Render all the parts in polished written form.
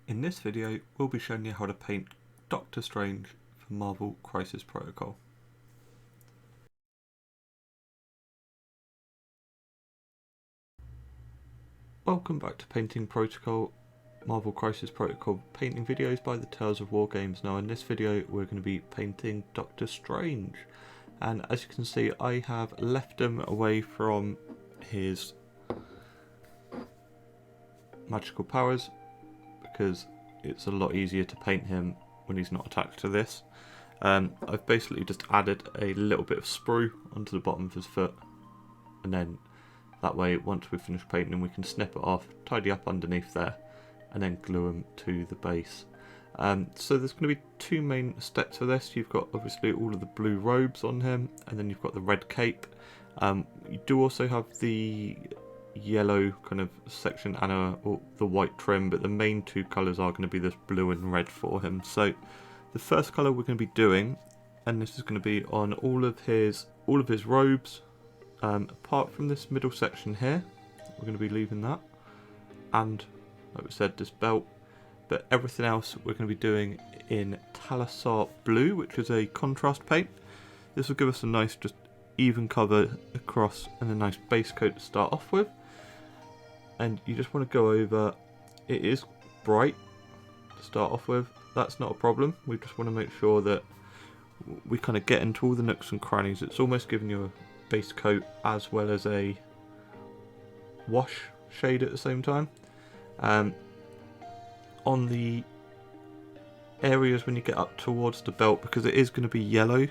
In this video, we'll be showing you how to paint Doctor Strange for Marvel Crisis Protocol. Welcome back to Painting Protocol, Marvel Crisis Protocol painting videos by the Tales of War Games. Now in this video we're going to be painting Doctor Strange, and as you can see I have left him away from his magical powers because it's a lot easier to paint him when he's not attached to this. I've basically just added a little bit of sprue onto the bottom of his foot, and then that way once we've finished painting him we can snip it off, tidy up underneath there, and then glue him to the base. So there's going to be two main steps for this. You've got obviously all of the blue robes on him, and then you've got the red cape. You do also have the yellow kind of section and the white trim, but the main two colours are going to be this blue and red for him. So the first colour we're going to be doing, and this is going to be on all of his robes, apart from this middle section here, we're going to be leaving that, and like we said, this belt, but everything else we're going to be doing in Talassar Blue, which is a contrast paint. This will give us a nice just even cover across and a nice base coat to start off with. And you just want to go over, it is bright to start off with, that's not a problem. We just want to make sure that we kind of get into all the nooks and crannies. It's almost giving you a base coat as well as a wash shade at the same time. On the areas when you get up towards the belt, because it is going to be yellow,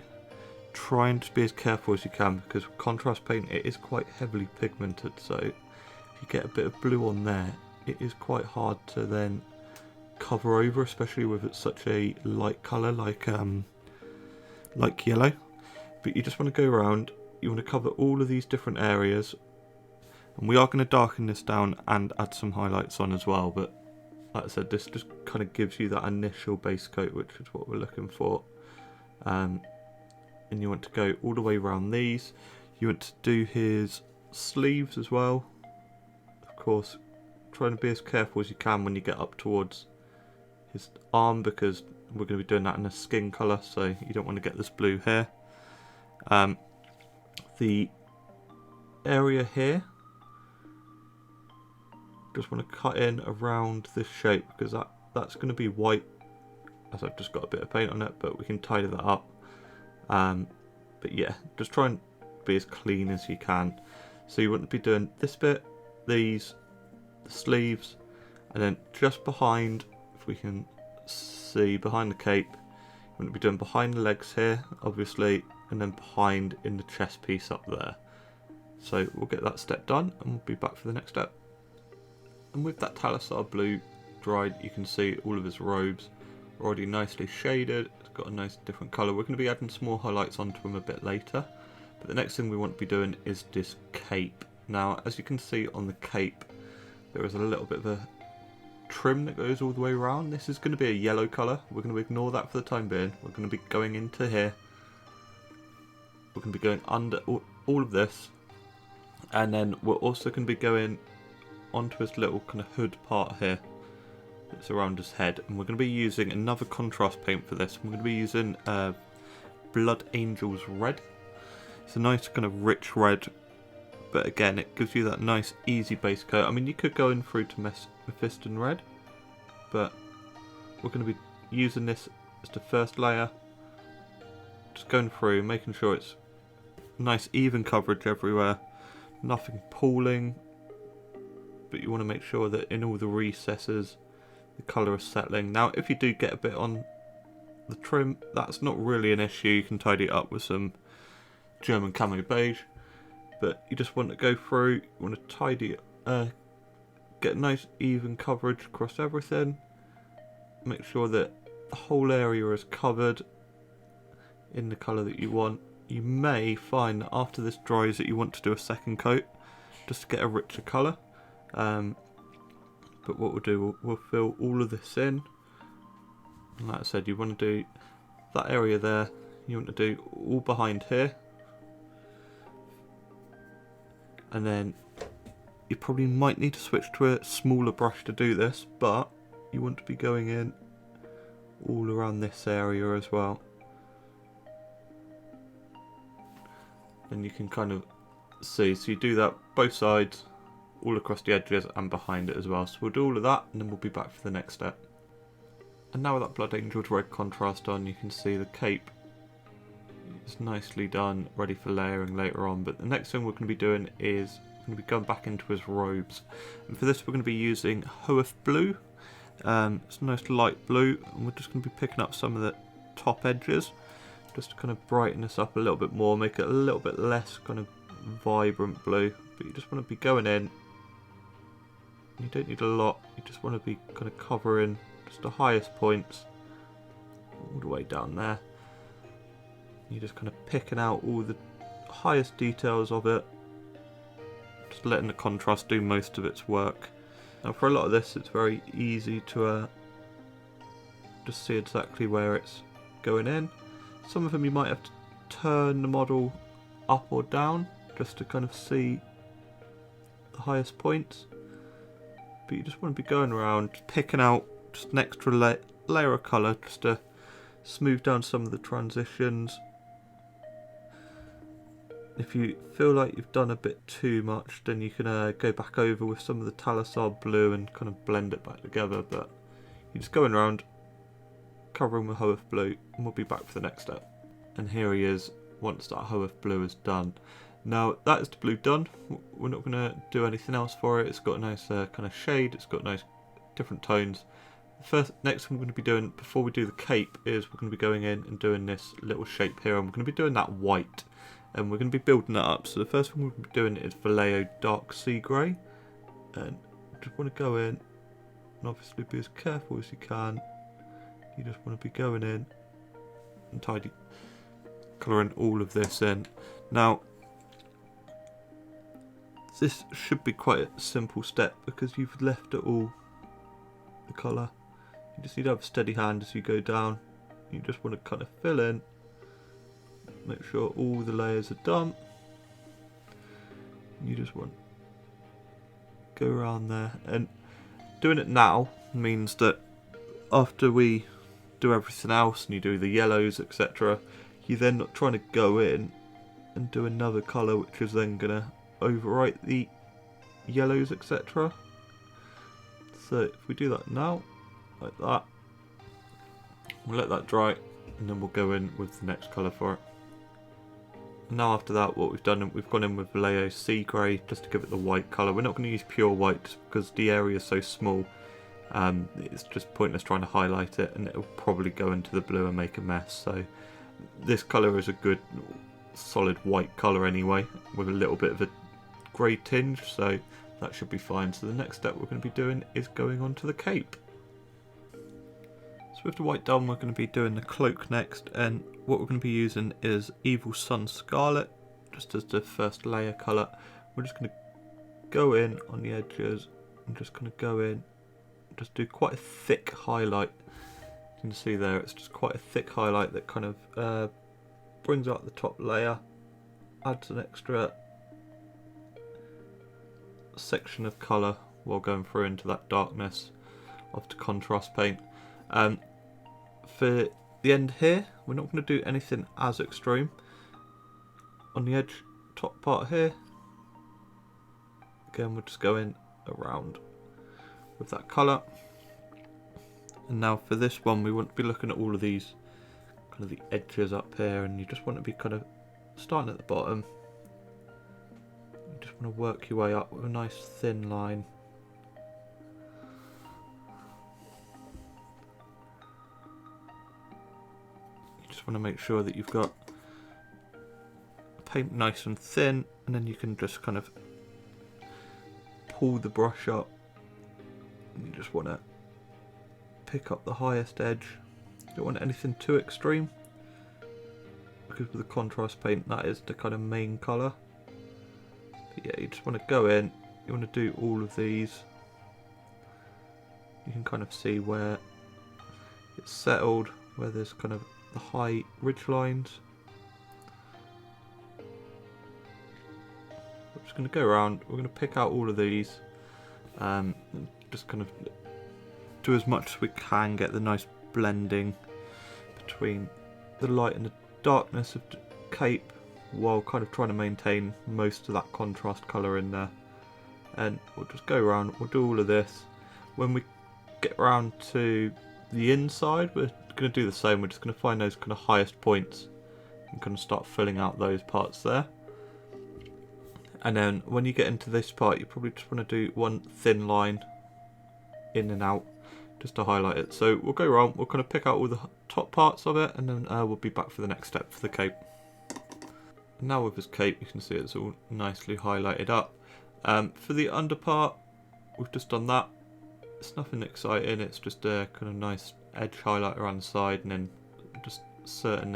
try and just be as careful as you can, because contrast paint, it is quite heavily pigmented, so if you get a bit of blue on there, it is quite hard to then cover over, especially with such a light colour like yellow. But you just want to go around, you want to cover all of these different areas, and we are going to darken this down and add some highlights on as well, but like I said, this just kind of gives you that initial base coat, which is what we're looking for. And you want to go all the way around these. You want to do his sleeves as well. Of course, trying to be as careful as you can when you get up towards his arm, because we're going to be doing that in a skin colour, so you don't want to get this blue here. The area here, just want to cut in around this shape, because that's going to be white, as I've just got a bit of paint on it, but we can tidy that up. But yeah, just try and be as clean as you can. So you want to be doing this bit, the sleeves, and then just behind, if we can see behind the cape, you want to be doing behind the legs here, obviously, and then behind in the chest piece up there. So we'll get that step done and we'll be back for the next step. And with that Talassar blue dried, you can see all of his robes are already nicely shaded. It's got a nice different colour. We're going to be adding some more highlights onto him a bit later. But the next thing we want to be doing is this cape. Now, as you can see on the cape, there is a little bit of a trim that goes all the way around. This is going to be a yellow colour. We're going to ignore that for the time being. We're going to be going into here. We're going to be going under all of this. And then we're also going to be going onto his little kind of hood part here that's around his head, and we're going to be using another contrast paint for this. We're going to be using Blood Angel's Red. It's a nice kind of rich red, but again it gives you that nice easy base coat. I mean, you could go in through to Mephiston Red, but we're going to be using this as the first layer, just going through, making sure it's nice even coverage everywhere, nothing pooling, but you want to make sure that in all the recesses the colour is settling. Now if you do get a bit on the trim, that's not really an issue, you can tidy it up with some German camo beige, but you just want to go through, you want to tidy it, get nice even coverage across everything, make sure that the whole area is covered in the colour that you want. You may find that after this dries that you want to do a second coat just to get a richer colour. But what we'll do, we'll fill all of this in, and like I said, you want to do that area there, you want to do all behind here, and then you probably might need to switch to a smaller brush to do this, but you want to be going in all around this area as well. And you can kind of see, so you do that both sides, all across the edges and behind it as well. So we'll do all of that and then we'll be back for the next step. And now with that Blood Angel's red contrast on, you can see the cape is nicely done, ready for layering later on. But the next thing we're going to be doing is we're going to be going back into his robes. And for this we're going to be using Hoeth Blue. It's a nice light blue, and we're just going to be picking up some of the top edges just to kind of brighten this up a little bit more, make it a little bit less kind of vibrant blue. But you just want to be going in, you don't need a lot, you just want to be kind of covering just the highest points all the way down there. You're just kind of picking out all the highest details of it, just letting the contrast do most of its work. Now for a lot of this it's very easy to just see exactly where it's going in. Some of them you might have to turn the model up or down just to kind of see the highest points. But you just want to be going around picking out just an extra layer of colour just to smooth down some of the transitions. If you feel like you've done a bit too much, then you can go back over with some of the Talassar blue and kind of blend it back together. But you're just going around covering with Hoeth Blue, and we'll be back for the next step. And here he is once that Hoeth Blue is done. Now that is the blue done. We're not going to do anything else for it. It's got a nice kind of shade, it's got nice different tones. The next thing we're going to be doing before we do the cape is we're going to be going in and doing this little shape here, and we're going to be doing that white, and we're going to be building that up. So the first thing we're going to be doing is Vallejo Dark Sea Grey, and just want to go in and obviously be as careful as you can. You just want to be going in and tidy, colouring all of this in. Now, this should be quite a simple step because you've left it all the colour. You just need to have a steady hand as you go down. You just want to kind of fill in, make sure all the layers are done. You just want to go around there, and doing it now means that after we do everything else and you do the yellows, etc., you're then not trying to go in and do another colour which is then going to overwrite the yellows, etc. So if we do that now, like that, we'll let that dry and then we'll go in with the next colour for it. And now after that, what we've done, we've gone in with Vallejo Sea Grey just to give it the white colour. We're not going to use pure white just because the area is so small. It's just pointless trying to highlight it, and it'll probably go into the blue and make a mess. So this colour is a good solid white colour anyway, with a little bit of a grey tinge, so that should be fine. So the next step we're going to be doing is going on to the cape. So with the white done, we're going to be doing the cloak next, and what we're going to be using is Evil Sunz Scarlet just as the first layer colour. We're just going to go in on the edges and just kind of go in, just do quite a thick highlight. You can see there it's just quite a thick highlight that kind of brings out the top layer, adds an extra section of colour while going through into that darkness of the contrast paint. For the end here, we're not going to do anything as extreme. On the edge, top part here, again we're just going around with that colour. And now for this one, we want to be looking at all of these kind of the edges up here, and you just want to be kind of starting at the bottom. You just want to work your way up with a nice thin line. You just want to make sure that you've got paint nice and thin, and then you can just kind of pull the brush up. You just want to pick up the highest edge. You don't want anything too extreme, because with the contrast paint that is the kind of main colour. But yeah, you just want to go in, you want to do all of these. You can kind of see where it's settled, where there's kind of the high ridge lines. We're just going to go around, we're going to pick out all of these, just kind of do as much as we can, get the nice blending between the light and the darkness of the cape, while kind of trying to maintain most of that contrast colour in there. And we'll just go around, we'll do all of this. When we get around to the inside, we're going to do the same. We're just going to find those kind of highest points and kind of start filling out those parts there. And then when you get into this part, you probably just want to do one thin line in and out just to highlight it. So we'll go around, we'll kind of pick out all the top parts of it, and then we'll be back for the next step for the cape. And now with this cape, you can see it's all nicely highlighted up. For the under part, we've just done that. It's nothing exciting, it's just a kind of nice edge highlight around the side, and then just certain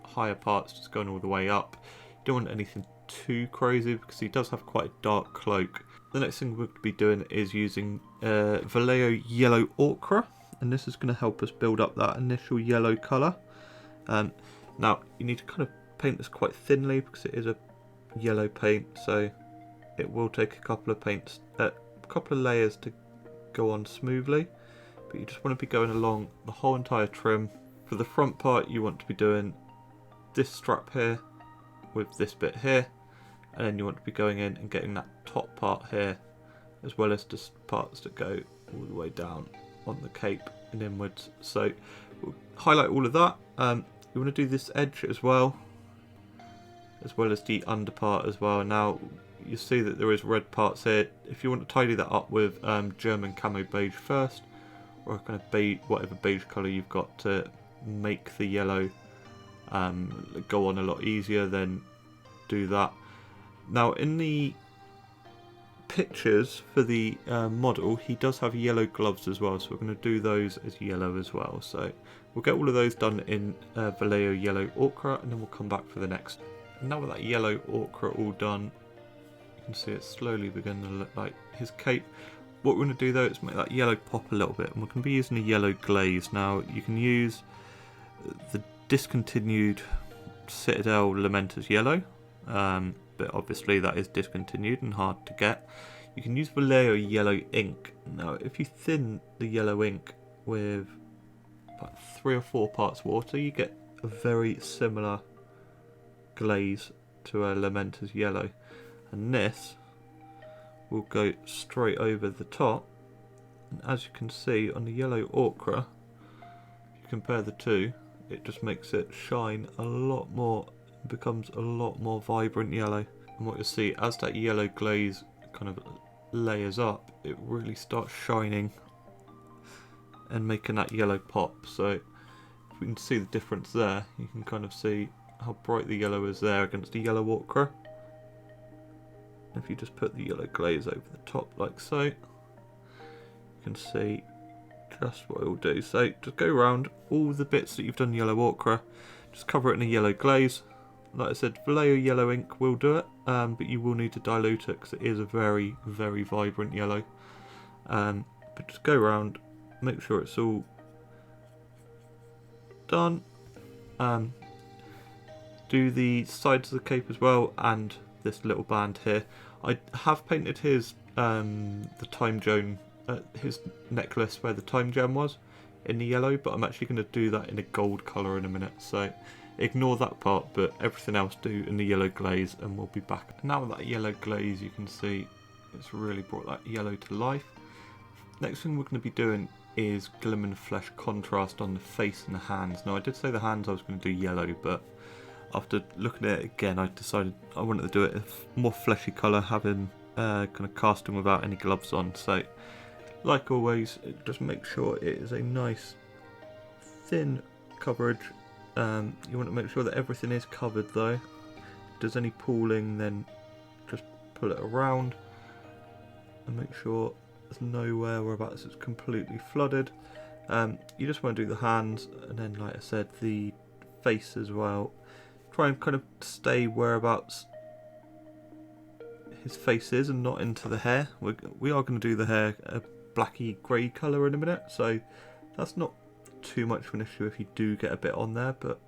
higher parts just going all the way up. You don't want anything too crazy because he does have quite a dark cloak. The next thing we're going to be doing is using Vallejo Yellow Ochre, and this is going to help us build up that initial yellow colour. Now you need to kind of paint this quite thinly because it is a yellow paint, so it will take a couple of layers to go on smoothly, but you just want to be going along the whole entire trim. For the front part, you want to be doing this strap here with this bit here, and then you want to be going in and getting that top part here, as well as just parts that go all the way down on the cape and inwards. So we'll highlight all of that. You want to do this edge as well as the under part as well. Now you see that there is red parts here. If you want to tidy that up with German camo beige first, or kind of beige, whatever beige colour you've got to make the yellow go on a lot easier, then do that. Now in the pictures for the model, he does have yellow gloves as well, so we're going to do those as yellow as well. So we'll get all of those done in Vallejo Yellow Ochre, and then we'll come back for the next. And now with that yellow ochre all done, you can see it's slowly beginning to look like his cape. What we're going to do though is make that yellow pop a little bit, and we're going to be using a yellow glaze. Now you can use the discontinued Citadel Lamenter's yellow, but obviously that is discontinued and hard to get. You can use Vallejo yellow ink. Now if you thin the yellow ink with about 3 or 4 parts water, you get a very similar glaze to a Lamenter's yellow, and this will go straight over the top. And as you can see on the yellow ochre, if you compare the two, it just makes it shine a lot more, becomes a lot more vibrant yellow. And what you'll see, as that yellow glaze kind of layers up, it really starts shining and making that yellow pop. So if we can see the difference there, you can kind of see how bright the yellow is there against the yellow ochre. If you just put the yellow glaze over the top like so, you can see just what it will do. So just go around all the bits that you've done yellow ochre, just cover it in a yellow glaze. Like I said, Vallejo yellow ink will do it, but you will need to dilute it because it is a very, very vibrant yellow. But just go around, make sure it's all done. Do the sides of the cape as well, and this little band here. I have painted his the time gem, his necklace where the time gem was in the yellow, but I'm actually going to do that in a gold colour in a minute, so ignore that part, but everything else do in the yellow glaze, and we'll be back. Now with that yellow glaze, you can see it's really brought that yellow to life. Next thing we're going to be doing is Guillaman flesh contrast on the face and the hands. Now I did say the hands I was going to do yellow, but after looking at it again, I decided I wanted to do it a more fleshy colour, having kind of casting without any gloves on. So, like always, just make sure it is a nice thin coverage. You want to make sure that everything is covered though. If there's any pooling, then just pull it around and make sure there's nowhere whereabouts it's completely flooded. You just want to do the hands, and then like I said, the face as well. Try and kind of stay whereabouts his face is and not into the hair. We are going to do the hair a blacky grey colour in a minute, so that's not too much of an issue if you do get a bit on there, but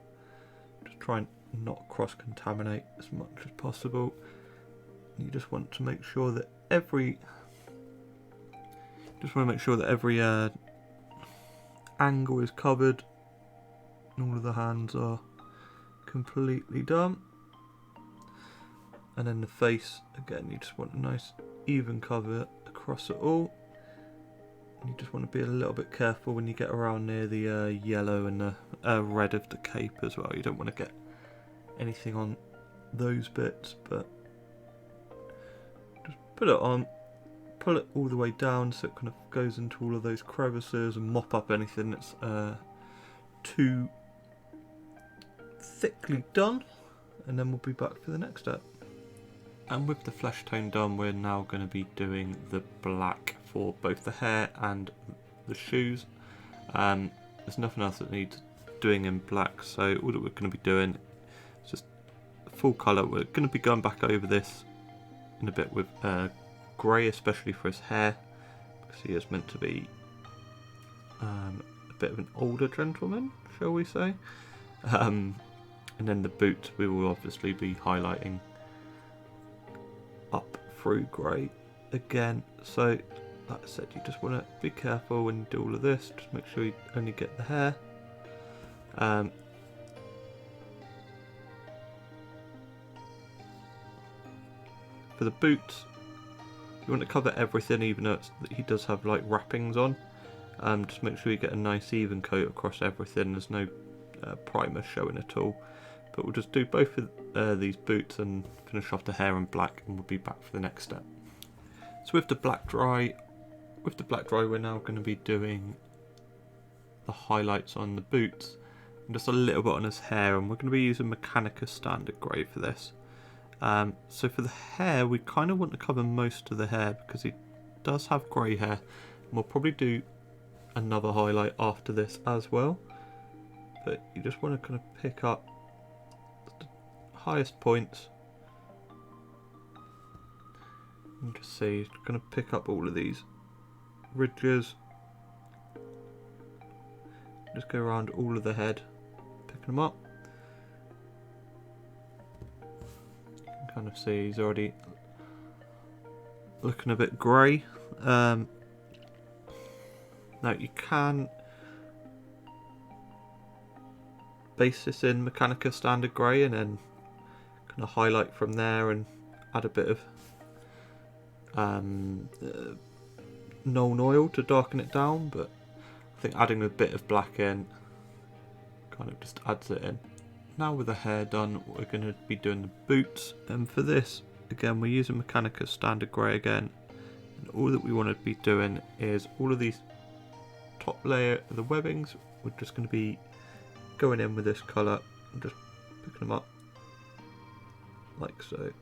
just try and not cross-contaminate as much as possible. You just want to make sure that every angle is covered and all of the hands are completely done. And then the face, again, you just want a nice even cover across it all. And you just want to be a little bit careful when you get around near the yellow and the red of the cape as well. You don't want to get anything on those bits, but just put it on, pull it all the way down so it kind of goes into all of those crevices and mop up anything that's too thickly done, and then we'll be back for the next step. And with the flesh tone done, we're now going to be doing the black for both the hair and the shoes. There's nothing else that needs doing in black, so all that we're going to be doing is just full colour. We're going to be going back over this in a bit with grey, especially for his hair, because he is meant to be a bit of an older gentleman, shall we say. And then the boot we will obviously be highlighting up through grey again. So like I said, you just want to be careful when you do all of this. Just make sure you only get the hair. For the boots, you want to cover everything, even though he does have like wrappings on. Just make sure you get a nice even coat across everything. There's no primer showing at all. But we'll just do both of these boots and finish off the hair in black, and we'll be back for the next step. So with the black dry, we're now going to be doing the highlights on the boots and just a little bit on his hair, and we're going to be using Mechanicus standard grey for this. So for the hair, we kind of want to cover most of the hair because he does have grey hair, and we'll probably do another highlight after this as well. But you just want to kind of pick up the highest points and just see, you're going to pick up all of these ridges, just go around all of the head, picking them up. You can kind of see he's already looking a bit grey. Now you can base this in Mechanicus standard grey and then kind of highlight from there and add a bit of Nuln Oil to darken it down, but I think adding a bit of black in kind of just adds it in. Now with the hair done, we're going to be doing the boots, and for this again we're using Mechanicus standard grey again, and all that we want to be doing is all of these top layer of the webbings, we're just going to be going in with this colour and just picking them up like so.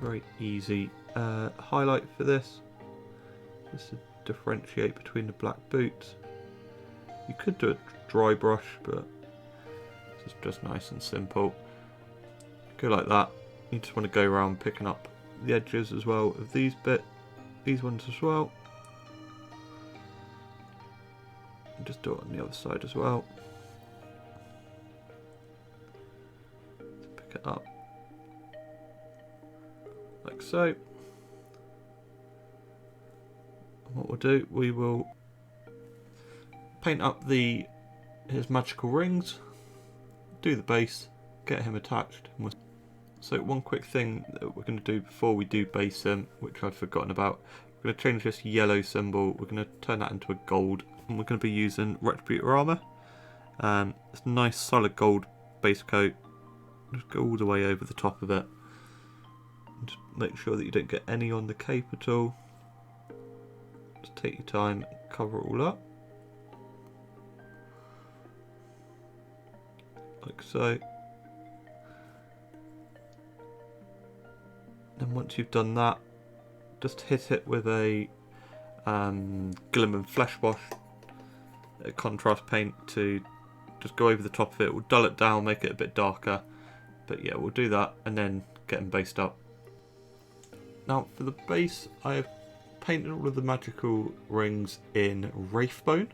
Very easy highlight for this, just to differentiate between the black boots. You could do a dry brush, but this is just nice and simple. Go like that. You just want to go around picking up the edges as well of these ones as well. And just do it on the other side as well. Just pick it up like so. And what we'll do, we will paint up his magical rings, do the base, get him attached. So one quick thing that we're going to do before we do base him, which I'd forgotten about, we're going to change this yellow symbol, we're going to turn that into a gold, and we're going to be using Retributor Armour. It's a nice solid gold base coat, just go all the way over the top of it. Just make sure that you don't get any on the cape at all. Just take your time, cover it all up. Like so. Then once you've done that, just hit it with a Guillaman Flesh Wash, a contrast paint to just go over the top of it. We'll dull it down, make it a bit darker. But yeah, we'll do that and then get them based up. Now for the base, I have painted all of the magical rings in Wraithbone.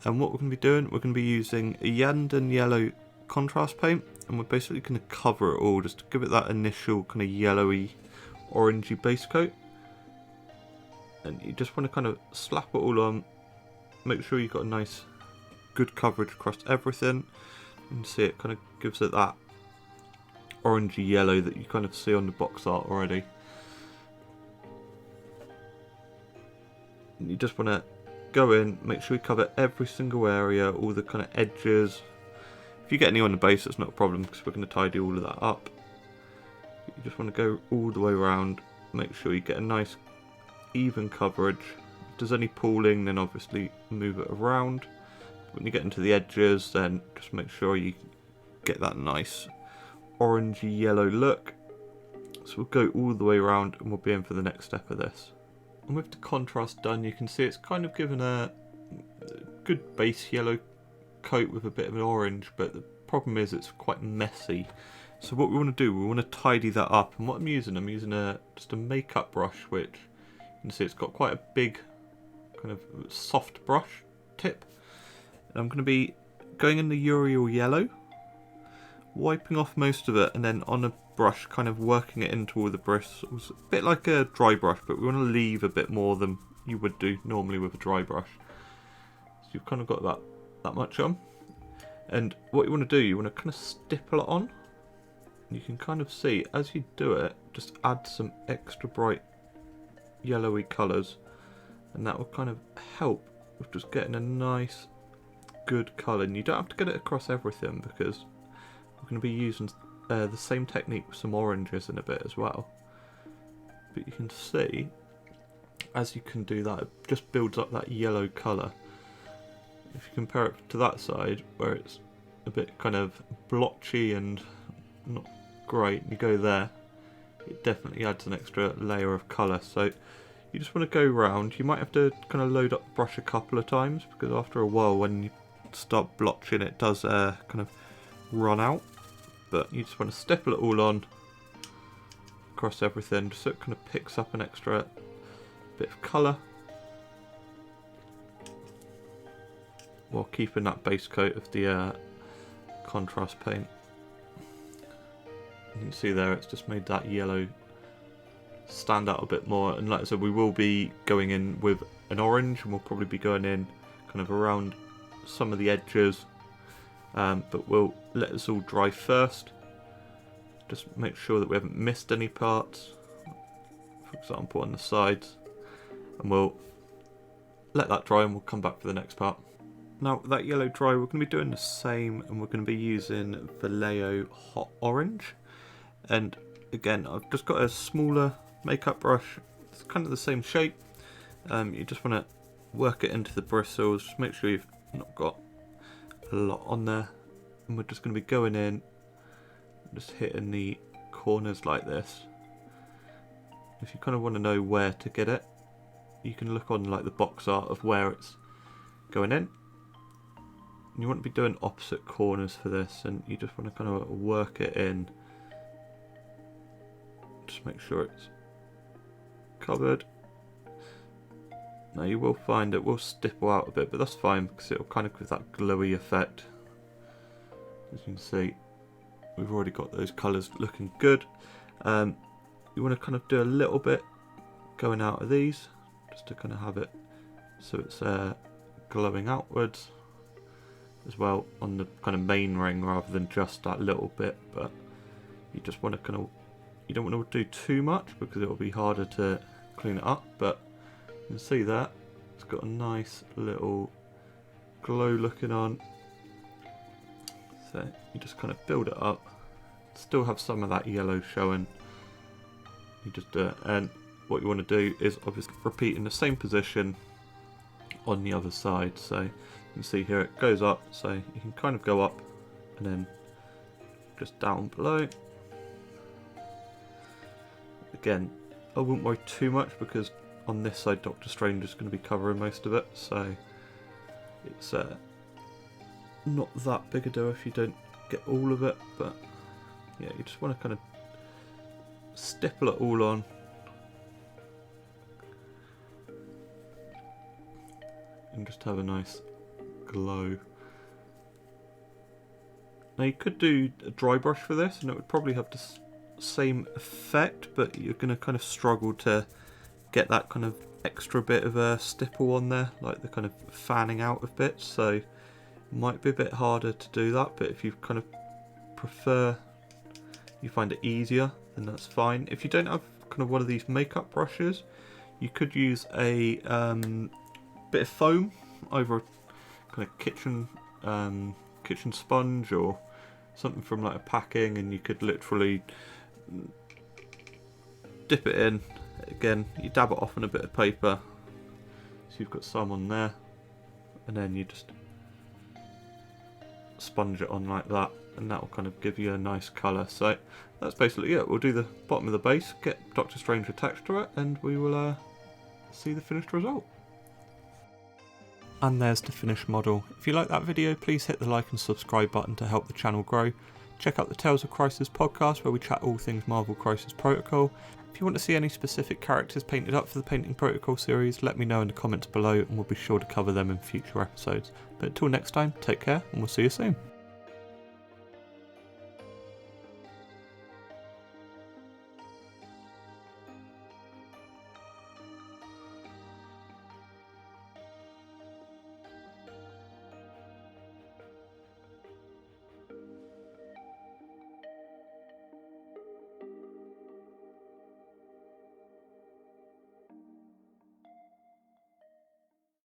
And what we're going to be doing, we're going to be using Iyanden yellow contrast paint, and we're basically going to cover it all just to give it that initial kind of yellowy orangey base coat. And you just want to kind of slap it all on make sure you've got a nice good coverage across everything. You can see it kind of gives it that orangey yellow that you kind of see on the box art already. And you just want to go in, make sure you cover every single area, all the kind of edges. If you get any on the base, it's not a problem because we're going to tidy all of that up. You just want to go all the way around, make sure you get a nice even coverage. If there's any pooling, then obviously move it around. When you get into the edges, then just make sure you get that nice orangey yellow look. So we'll go all the way around and we'll be in for the next step of this. And with the contrast done, you can see it's kind of given a good base yellow coat with a bit of an orange, but the problem is it's quite messy. So what we want to do, we want to tidy that up. And what I'm using just a makeup brush, which you can see it's got quite a big kind of soft brush tip. And I'm going to be going in the Uriel yellow, wiping off most of it, and then on a brush kind of working it into all the bristles. A bit like a dry brush, but we want to leave a bit more than you would do normally with a dry brush. So you've kind of got that much on. And what you want to do, you want to kind of stipple it on. You can kind of see as you do it, just add some extra bright yellowy colours, and that will kind of help with just getting a nice good colour. And you don't have to get it across everything because we're going to be using the same technique with some oranges in a bit as well. But you can see as you can do that, it just builds up that yellow colour. If you compare it to that side where it's a bit kind of blotchy and not great, you go there, it definitely adds an extra layer of colour. So you just want to go around. You might have to kind of load up the brush a couple of times because after a while when you start blotching it does kind of run out. But you just want to stipple it all on across everything just so it kind of picks up an extra bit of colour while keeping that base coat of the contrast paint. You can see there it's just made that yellow stand out a bit more, and like I said, we will be going in with an orange and we'll probably be going in kind of around some of the edges, but we'll let this all dry first. Just make sure that we haven't missed any parts, for example on the sides, and we'll let that dry and we'll come back for the next part. Now that yellow dry, we're going to be doing the same, and we're going to be using Vallejo Hot Orange. And again, I've just got a smaller makeup brush. It's kind of the same shape. You just want to work it into the bristles. Just make sure you've not got a lot on there. And we're just going to be going in, just hitting the corners like this. If you kind of want to know where to get it, you can look on like the box art of where it's going in. And you want to be doing opposite corners for this, and you just want to kind of work it in. Just make sure it's covered. Now you will find it will stipple out a bit, but that's fine because it will kind of give that glowy effect. As you can see, we've already got those colours looking good. You want to kind of do a little bit going out of these, just to kind of have it so it's glowing outwards as well on the kind of main ring rather than just that little bit. But you just want to kind of, you don't want to do too much because it will be harder to clean it up, but you can see that it's got a nice little glow looking on. So you just kind of build it up, still have some of that yellow showing. You just do it, and what you want to do is obviously repeat in the same position on the other side. So you can see here it goes up, so you can kind of go up and then just down below. Again, I wouldn't worry too much because on this side Doctor Strange is going to be covering most of it, so it's not that big a deal if you don't get all of it. But yeah, you just want to kind of stipple it all on. And just have a nice glow. Now you could do a dry brush for this and it would probably have the same effect, but you're going to kind of struggle to get that kind of extra bit of a stipple on there, like the kind of fanning out of bits, so it might be a bit harder to do that, but if you kind of prefer, you find it easier, then that's fine. If you don't have kind of one of these makeup brushes, you could use a bit of foam over a kind of kitchen sponge or something from like a packing, and you could literally dip it in. Again, you dab it off on a bit of paper, so you've got some on there, and then you just sponge it on like that, and that will kind of give you a nice colour. So that's basically it. We'll do the bottom of the base, get Doctor Strange attached to it, and we will see the finished result. And there's the finished model. If you like that video, please hit the like and subscribe button to help the channel grow. Check out the Tales of Crisis podcast, where we chat all things Marvel Crisis Protocol. If you want to see any specific characters painted up for the Painting Protocol series, let me know in the comments below, and we'll be sure to cover them in future episodes. But until next time, take care, and we'll see you soon.